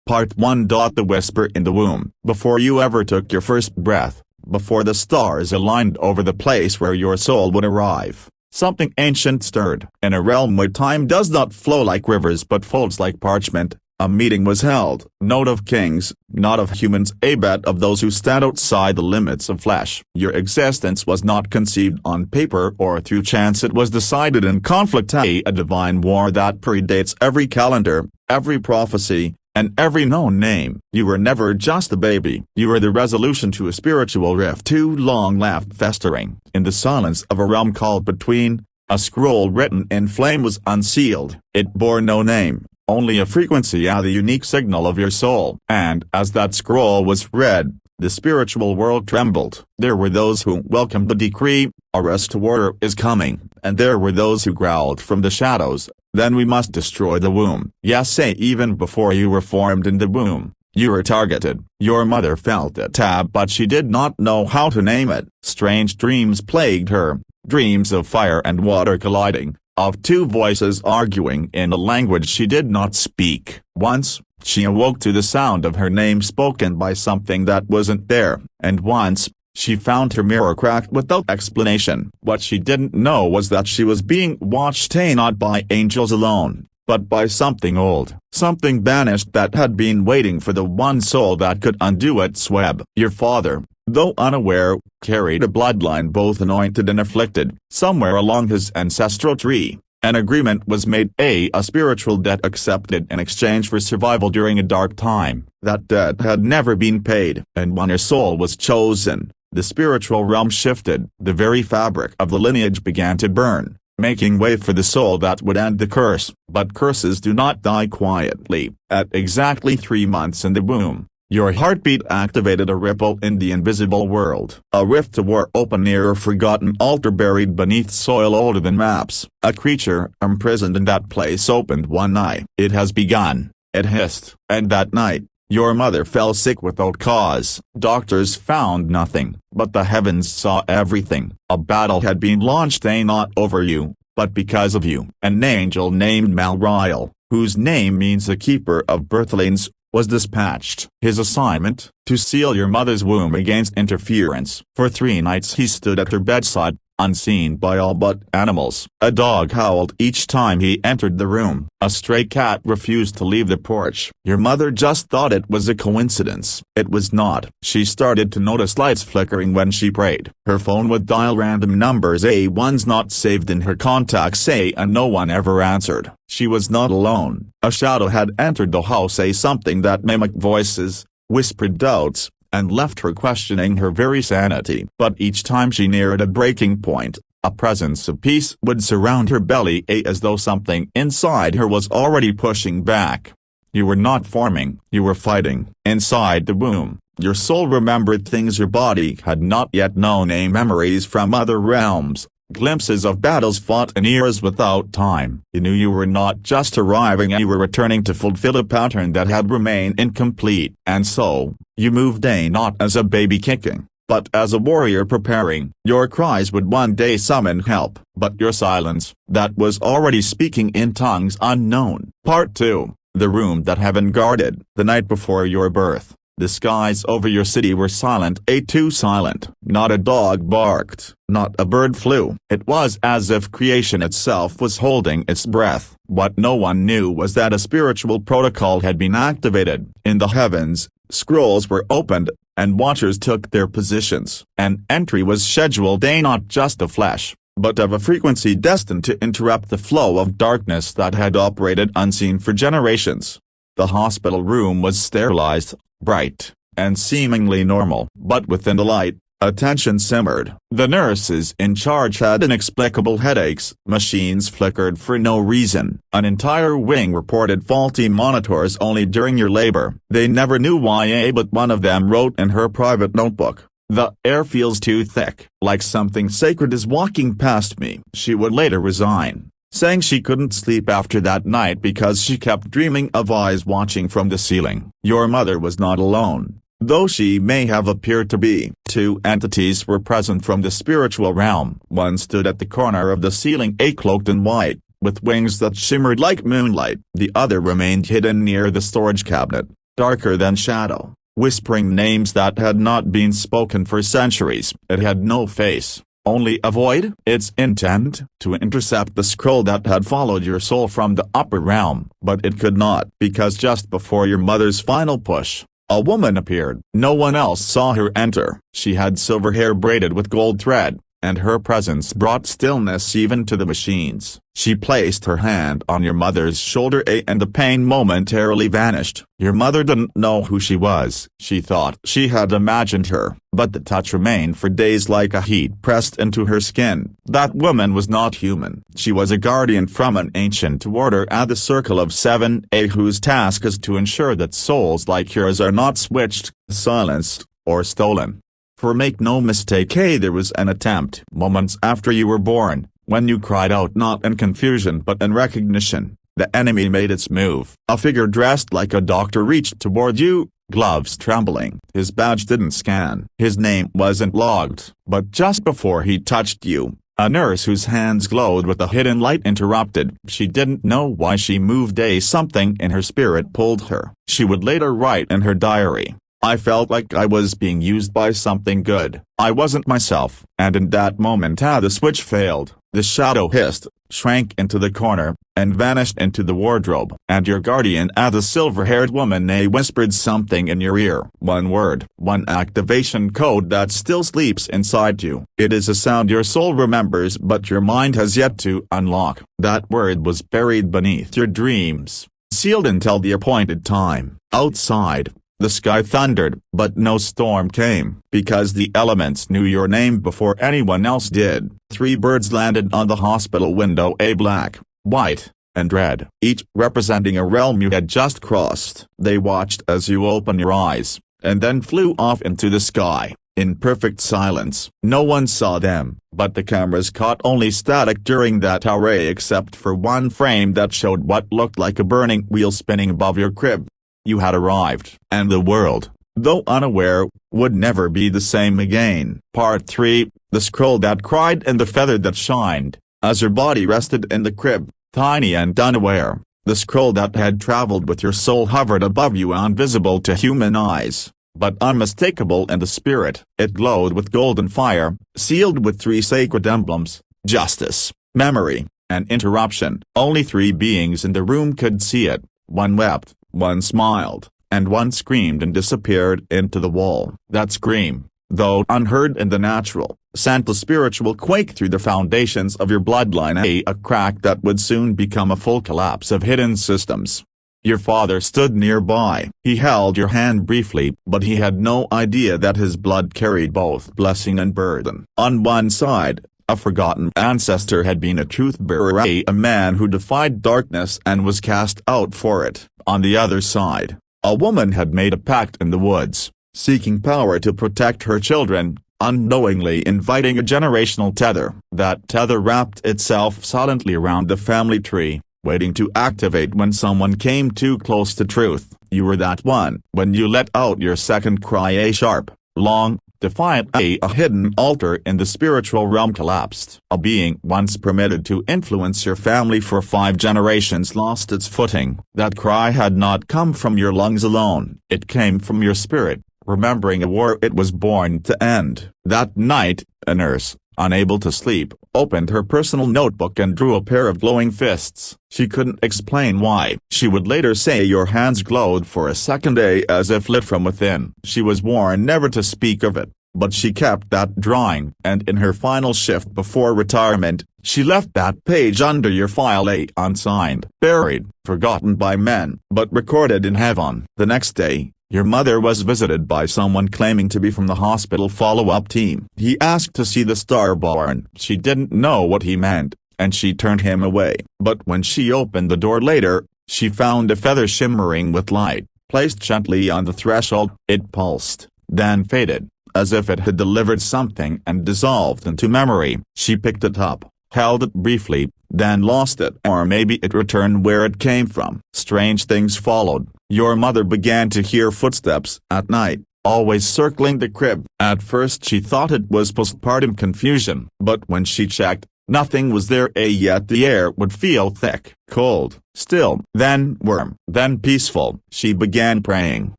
Part 1. The whisper in the womb. Before you ever took your first breath, before the stars aligned over the place where your soul would arrive, something ancient stirred. In a realm where time does not flow like rivers but folds like parchment, a meeting was held. Not of kings, not of humans, but of those who stand outside the limits of flesh. Your existence was not conceived on paper or through chance. It was decided in conflict, a divine war that predates every calendar, every prophecy, and every known name. You were never just a baby. You were the resolution to a spiritual rift too long left festering. In the silence of a realm called Between, a scroll written in flame was unsealed. It bore no name, only a frequency, the unique signal of your soul. And as that scroll was read, the spiritual world trembled. There were those who welcomed the decree, a restorer is coming, and there were those who growled from the shadows, then we must destroy the womb. Yes, even before you were formed in the womb, you were targeted. Your mother felt it, but she did not know how to name it. Strange dreams plagued her, dreams of fire and water colliding, of two voices arguing in a language she did not speak. Once, she awoke to the sound of her name spoken by something that wasn't there, and once, she found her mirror cracked without explanation. What she didn't know was that she was being watched not by angels alone, but by something old, something banished that had been waiting for the one soul that could undo its web. Your father, though unaware, carried a bloodline both anointed and afflicted. Somewhere along his ancestral tree, an agreement was made, a spiritual debt accepted in exchange for survival during a dark time. That debt had never been paid, and when your soul was chosen, the spiritual realm shifted. The very fabric of the lineage began to burn, making way for the soul that would end the curse. But curses do not die quietly. At exactly 3 months in the womb, your heartbeat activated a ripple in the invisible world. A rift to war open near a forgotten altar buried beneath soil older than maps. A creature imprisoned in that place opened one eye. It has begun, it hissed. And that night, your mother fell sick without cause. Doctors found nothing, but the heavens saw everything. A battle had been launched, not over you, but because of you. An angel named Malriel, whose name means the keeper of birthlings, was dispatched. His assignment, to seal your mother's womb against interference. For 3 nights he stood at her bedside, unseen by all but animals. A dog howled each time he entered the room. A stray cat refused to leave the porch. Your mother just thought it was a coincidence. It was not. She started to notice lights flickering when she prayed. Her phone would dial random numbers, ones not saved in her contacts, and no one ever answered. She was not alone. A shadow had entered the house, something that mimicked voices, whispered doubts, and left her questioning her very sanity. But each time she neared a breaking point, a presence of peace would surround her belly, as though something inside her was already pushing back. You were not forming, you were fighting. Inside the womb, your soul remembered things your body had not yet known, memories from other realms, glimpses of battles fought in eras without time. You knew you were not just arriving, you were returning to fulfill a pattern that had remained incomplete. And so, you moved not as a baby kicking, but as a warrior preparing. Your cries would one day summon help, but your silence, that was already speaking in tongues unknown. Part 2. The room that heaven guarded. The night before your birth, the skies over your city were silent, too silent. Not a dog barked, not a bird flew. It was as if creation itself was holding its breath. What no one knew was that a spiritual protocol had been activated. In the heavens, scrolls were opened, and watchers took their positions. An entry was scheduled, not just of flesh, but of a frequency destined to interrupt the flow of darkness that had operated unseen for generations. The hospital room was sterilized, bright, and seemingly normal. But within the light, a tension simmered. The nurses in charge had inexplicable headaches. Machines flickered for no reason. An entire wing reported faulty monitors only during your labor. They never knew why, but one of them wrote in her private notebook, "The air feels too thick, like something sacred is walking past me." She would later resign, saying she couldn't sleep after that night because she kept dreaming of eyes watching from the ceiling. Your mother was not alone, though she may have appeared to be. 2 entities were present from the spiritual realm. One stood at the corner of the ceiling, cloaked in white, with wings that shimmered like moonlight. The other remained hidden near the storage cabinet, darker than shadow, whispering names that had not been spoken for centuries. It had no face, only a void. Its intent, to intercept the scroll that had followed your soul from the upper realm. But it could not, because just before your mother's final push, a woman appeared. No one else saw her enter. She had silver hair braided with gold thread, and her presence brought stillness even to the machines. She placed her hand on your mother's shoulder, and the pain momentarily vanished. Your mother didn't know who she was. She thought she had imagined her, but the touch remained for days like a heat pressed into her skin. That woman was not human. She was a guardian from an ancient order at the Circle of Seven, whose task is to ensure that souls like yours are not switched, silenced, or stolen. For make no mistake, there was an attempt. Moments after you were born, when you cried out not in confusion but in recognition, the enemy made its move. A figure dressed like a doctor reached toward you, gloves trembling. His badge didn't scan. His name wasn't logged. But just before he touched you, a nurse whose hands glowed with a hidden light interrupted. She didn't know why she moved. Something in her spirit pulled her. She would later write in her diary, "I felt like I was being used by something good. I wasn't myself." And in that moment the switch failed. The shadow hissed, shrank into the corner, and vanished into the wardrobe. And your guardian, the silver-haired woman, whispered something in your ear. One word, one activation code that still sleeps inside you. It is a sound your soul remembers but your mind has yet to unlock. That word was buried beneath your dreams, sealed until the appointed time. Outside, the sky thundered, but no storm came, because the elements knew your name before anyone else did. 3 birds landed on the hospital window, black, white, and red, each representing a realm you had just crossed. They watched as you opened your eyes, and then flew off into the sky, in perfect silence. No one saw them, but the cameras caught only static during that array except for one frame that showed what looked like a burning wheel spinning above your crib. You had arrived, and the world, though unaware, would never be the same again. Part 3, The Scroll That Cried and the Feather That Shined. As your body rested in the crib, tiny and unaware, the scroll that had traveled with your soul hovered above you, invisible to human eyes, but unmistakable in the spirit. It glowed with golden fire, sealed with 3 sacred emblems: justice, memory, and interruption. Only 3 beings in the room could see it. One wept, one smiled, and one screamed and disappeared into the wall. That scream, though unheard in the natural, sent a spiritual quake through the foundations of your bloodline, a crack that would soon become a full collapse of hidden systems. Your father stood nearby. He held your hand briefly, but he had no idea that his blood carried both blessing and burden. On one side, a forgotten ancestor had been a truth-bearer, a man who defied darkness and was cast out for it. On the other side, a woman had made a pact in the woods, seeking power to protect her children, unknowingly inviting a generational tether. That tether wrapped itself silently around the family tree, waiting to activate when someone came too close to truth. You were that one. When you let out your second cry, a sharp, long, defiant a hidden altar in the spiritual realm collapsed. A being once permitted to influence your family for 5 generations lost its footing. That cry had not come from your lungs alone. It came from your spirit, remembering a war it was born to end. That night, a nurse, unable to sleep, opened her personal notebook and drew a pair of glowing fists. She couldn't explain why. She would later say your hands glowed for a second, as if lit from within. She was warned never to speak of it, but she kept that drawing. And in her final shift before retirement, she left that page under your file, unsigned, buried, forgotten by men, but recorded in heaven. The next day, your mother was visited by someone claiming to be from the hospital follow-up team. He asked to see the starborn. She didn't know what he meant, and she turned him away. But when she opened the door later, she found a feather shimmering with light, placed gently on the threshold. It pulsed, then faded, as if it had delivered something and dissolved into memory. She picked it up, held it briefly, then lost it, or maybe it returned where it came from. Strange things followed. Your mother began to hear footsteps at night, always circling the crib. At first she thought it was postpartum confusion, but when she checked, Nothing was there, yet the air would feel thick, cold, still, then warm, then peaceful. She began praying,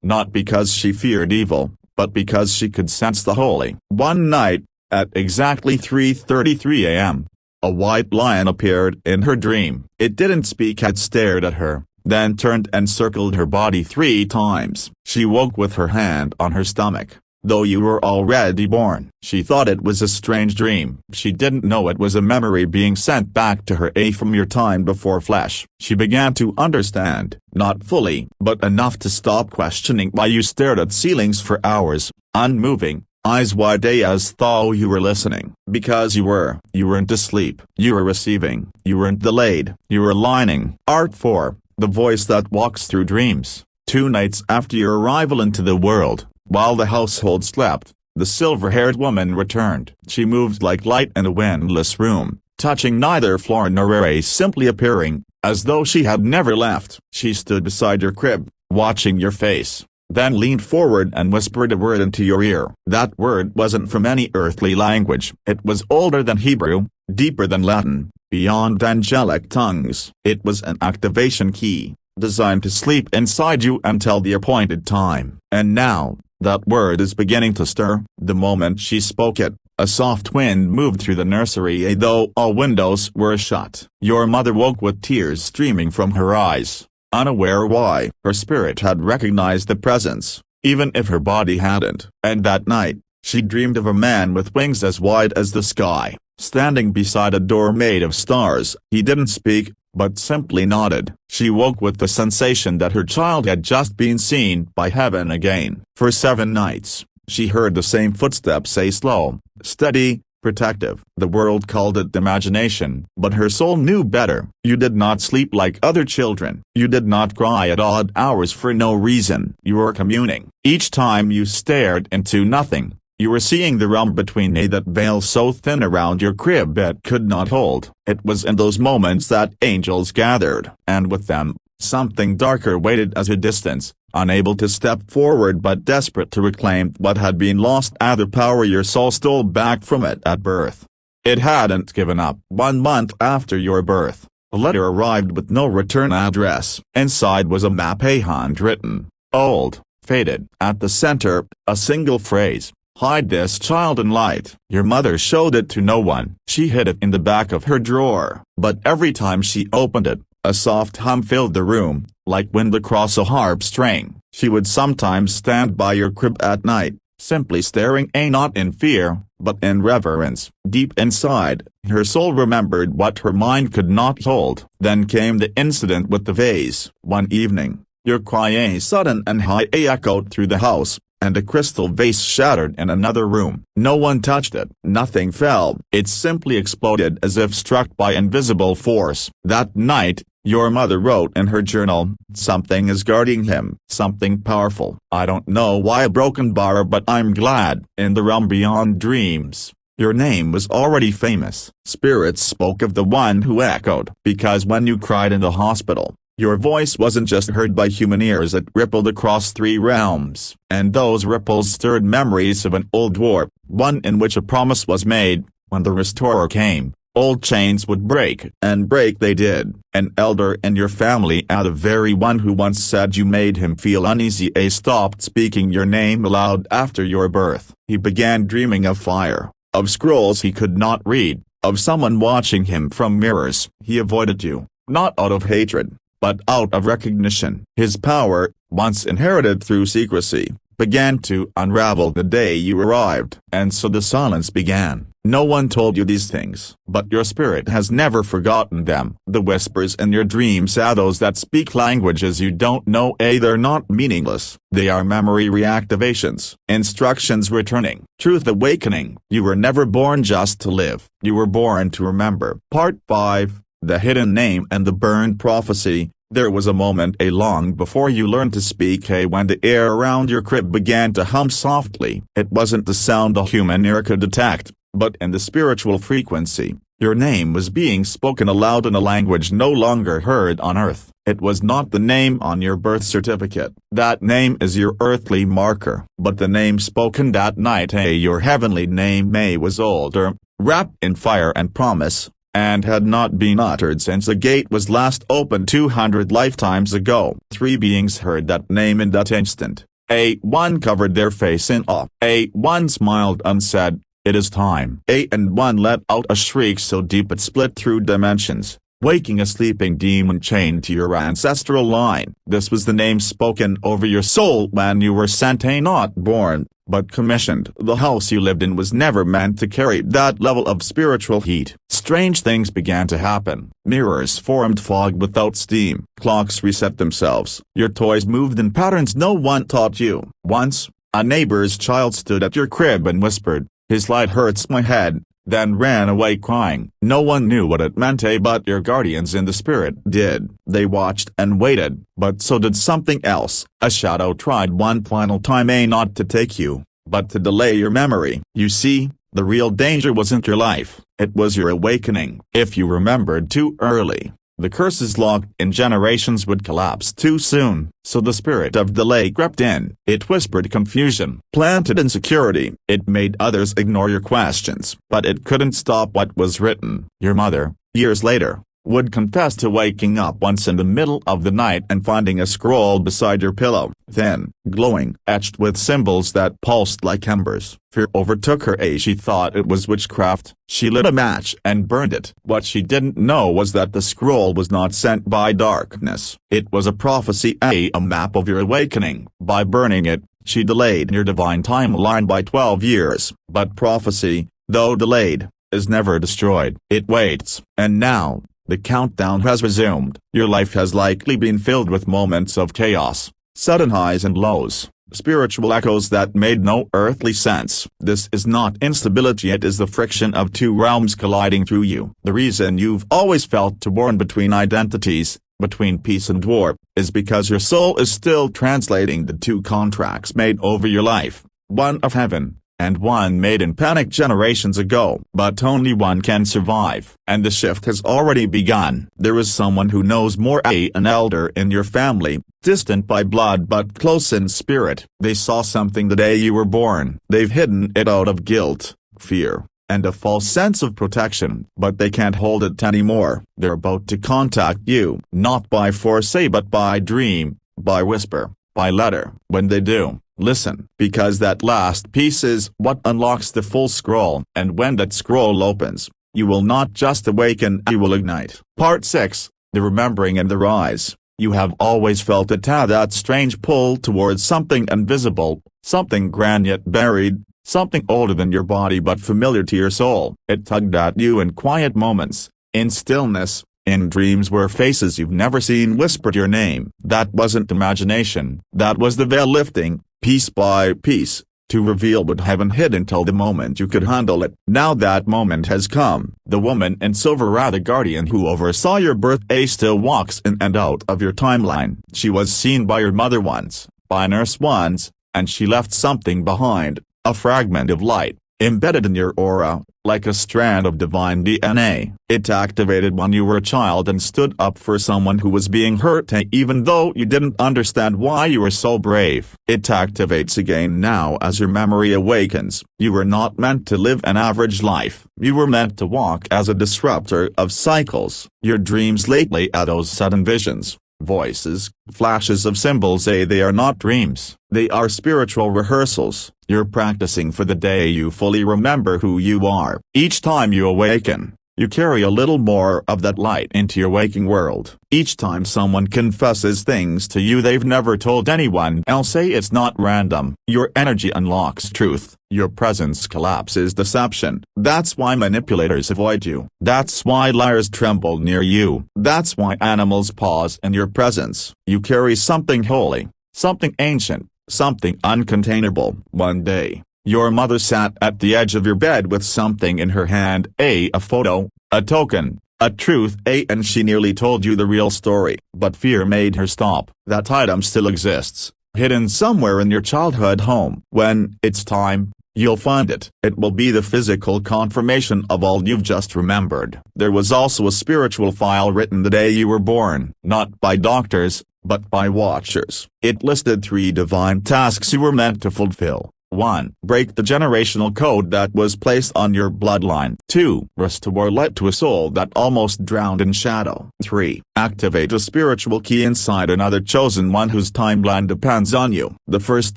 not because she feared evil, but because she could sense the holy. One night, at exactly 3:33 a.m., a white lion appeared in her dream. It didn't speak, it stared at her, then turned and circled her body 3 times. She woke with her hand on her stomach. Though you were already born, she thought it was a strange dream. She didn't know it was a memory being sent back to her from your time before flesh. She began to understand, not fully, but enough to stop questioning why you stared at ceilings for hours, unmoving, eyes wide as though you were listening. Because you weren't asleep. You were receiving. You weren't delayed. You were aligning. Art 4, the voice that walks through dreams. 2 nights after your arrival into the world, while the household slept, the silver-haired woman returned. She moved like light in a windless room, touching neither floor nor air, simply appearing, as though she had never left. She stood beside your crib, watching your face, then leaned forward and whispered a word into your ear. That word wasn't from any earthly language. It was older than Hebrew, deeper than Latin, beyond angelic tongues. It was an activation key, designed to sleep inside you until the appointed time. And now, that word is beginning to stir. The moment she spoke it, a soft wind moved through the nursery, though all windows were shut. Your mother woke with tears streaming from her eyes, unaware why. Her spirit had recognized the presence, even if her body hadn't. And that night, she dreamed of a man with wings as wide as the sky, standing beside a door made of stars. He didn't speak, but simply nodded. She woke with the sensation that her child had just been seen by heaven again. For 7 nights, she heard the same footsteps, slow, steady, protective. The world called it imagination, but her soul knew better. You did not sleep like other children. You did not cry at odd hours for no reason. You were communing. Each time you stared into nothing, you were seeing the realm between that veil so thin around your crib it could not hold. It was in those moments that angels gathered, and with them, something darker waited at a distance, unable to step forward but desperate to reclaim what had been lost, the power your soul stole back from it at birth. It hadn't given up. 1 month after your birth, a letter arrived with no return address. Inside was a map, handwritten, old, faded. At the center, a single phrase: "Hide this child in light." Your mother showed it to no one. She hid it in the back of her drawer, but every time she opened it, a soft hum filled the room, like wind across a harp string. She would sometimes stand by your crib at night, simply staring, not in fear, but in reverence. Deep inside, her soul remembered what her mind could not hold. Then came the incident with the vase. One evening, your cry, sudden and high, echoed through the house, and a crystal vase shattered in another room. No one touched it. Nothing fell. It simply exploded as if struck by invisible force. That night, your mother wrote in her journal, "Something is guarding him, something powerful. I don't know why, a broken bar, but I'm glad." In the realm beyond dreams, your name was already famous. Spirits spoke of the one who echoed. Because when you cried in the hospital, your voice wasn't just heard by human ears, it rippled across 3 realms. And those ripples stirred memories of an old war, one in which a promise was made: when the restorer came, old chains would break. And break they did. An elder in your family, the very one who once said you made him feel uneasy, stopped speaking your name aloud after your birth. He began dreaming of fire, of scrolls he could not read, of someone watching him from mirrors. He avoided you, not out of hatred, but out of recognition. His power, once inherited through secrecy, began to unravel the day you arrived. And so the silence began. No one told you these things, but your spirit has never forgotten them. The whispers in your dreams are those that speak languages you don't know. They're not meaningless. They are memory reactivations, instructions returning, truth awakening. You were never born just to live. You were born to remember. Part 5. The Hidden Name and the Burned Prophecy. There was a moment long before you learned to speak, when the air around your crib began to hum softly. It wasn't the sound the human ear could detect, but in the spiritual frequency, your name was being spoken aloud in a language no longer heard on earth. It was not the name on your birth certificate. That name is your earthly marker. But the name spoken that night, your heavenly name, was older, wrapped in fire and promise, and had not been uttered since the gate was last opened 200 lifetimes ago. Three beings heard that name in that instant. A1 covered their face in awe. A1 smiled and said, "It is time." A1 let out a shriek so deep it split through dimensions, waking a sleeping demon chained to your ancestral line. This was the name spoken over your soul when you were sent, not born, but commissioned. The house you lived in was never meant to carry that level of spiritual heat. Strange things began to happen. Mirrors formed fog without steam. Clocks reset themselves. Your toys moved in patterns no one taught you. Once, a neighbor's child stood at your crib and whispered, "His light hurts my head," then ran away crying. No one knew what it meant, but your guardians in the spirit did. They watched and waited, but so did something else. A shadow tried one final time, not to take you, but to delay your memory. You see, the real danger wasn't your life, it was your awakening. If you remembered too early, the curses locked in generations would collapse too soon. So the spirit of delay crept in. It whispered confusion, planted insecurity. It made others ignore your questions. But it couldn't stop what was written. Your mother, years later, would confess to waking up once in the middle of the night and finding a scroll beside your pillow, thin, glowing, etched with symbols that pulsed like embers. Fear overtook her. She thought it was witchcraft. She lit a match and burned it. What she didn't know was that the scroll was not sent by darkness. It was a prophecy, a map of your awakening. By burning it, she delayed your divine timeline by 12 years. But prophecy, though delayed, is never destroyed. It waits. And now, the countdown has resumed. Your life has likely been filled with moments of chaos, sudden highs and lows, spiritual echoes that made no earthly sense. This is not instability, it is the friction of two realms colliding through you. The reason you've always felt torn between identities, between peace and war, is because your soul is still translating the two contracts made over your life, one of heaven, and one made in panic generations ago. But only one can survive. And the shift has already begun. There is someone who knows more, an elder in your family, distant by blood but close in spirit. They saw something the day you were born. They've hidden it out of guilt, fear, and a false sense of protection. But they can't hold it anymore. They're about to contact you. Not by force, but by dream, by whisper, by letter. When they do, listen, because that last piece is what unlocks the full scroll. And when that scroll opens, you will not just awaken, you will ignite. Part 6, The Remembering and the Rise. You have always felt that strange pull towards something invisible, something grand yet buried, something older than your body but familiar to your soul. It tugged at you in quiet moments, in stillness, in dreams where faces you've never seen whispered your name. That wasn't imagination, that was the veil lifting, piece by piece, to reveal what heaven hid until the moment you could handle it. Now that moment has come. The woman in silver, the guardian who oversaw your birth, still walks in and out of your timeline. She was seen by your mother once, by nurse once, and she left something behind, a fragment of light, embedded in your aura, like a strand of divine DNA. It activated when you were a child and stood up for someone who was being hurt, even though you didn't understand why you were so brave. It activates again now as your memory awakens. You were not meant to live an average life. You were meant to walk as a disruptor of cycles. Your dreams lately are those sudden visions, voices, flashes of symbols. They are not dreams. They are spiritual rehearsals. You're practicing for the day you fully remember who you are. Each time you awaken, you carry a little more of that light into your waking world. Each time someone confesses things to you they've never told anyone else, it's not random. Your energy unlocks truth. Your presence collapses deception. That's why manipulators avoid you. That's why liars tremble near you. That's why animals pause in your presence. You carry something holy, something ancient, something uncontainable. One day, your mother sat at the edge of your bed with something in her hand, a photo, a token, a truth, and she nearly told you the real story. But fear made her stop. That item still exists, hidden somewhere in your childhood home. When it's time, you'll find it. It will be the physical confirmation of all you've just remembered. There was also a spiritual file written the day you were born, not by doctors, but by watchers. It listed 3 divine tasks you were meant to fulfill. 1. Break the generational code that was placed on your bloodline. 2. Restore light to a soul that almost drowned in shadow. 3. Activate a spiritual key inside another chosen one whose timeline depends on you. The first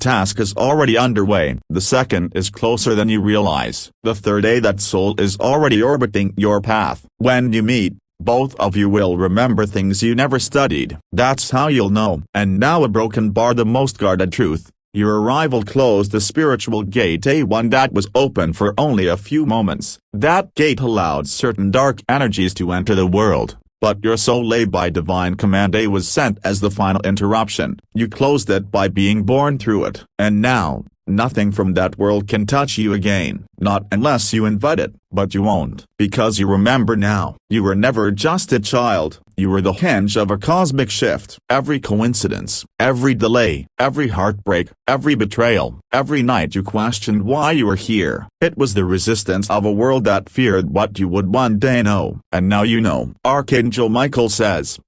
task is already underway. The second is closer than you realize. The third day that soul is already orbiting your path. When you meet, both of you will remember things you never studied. That's how you'll know. And now a broken bar, the most guarded truth. Your arrival closed the spiritual gate A1 that was open for only a few moments. That gate allowed certain dark energies to enter the world, but your soul lay by divine command A was sent as the final interruption. You closed it by being born through it. And now, nothing from that world can touch you again. Not unless you invite it, but you won't. Because you remember now, you were never just a child, you were the hinge of a cosmic shift. Every coincidence, every delay, every heartbreak, every betrayal, every night you questioned why you were here. It was the resistance of a world that feared what you would one day know. And now you know. Archangel Michael says,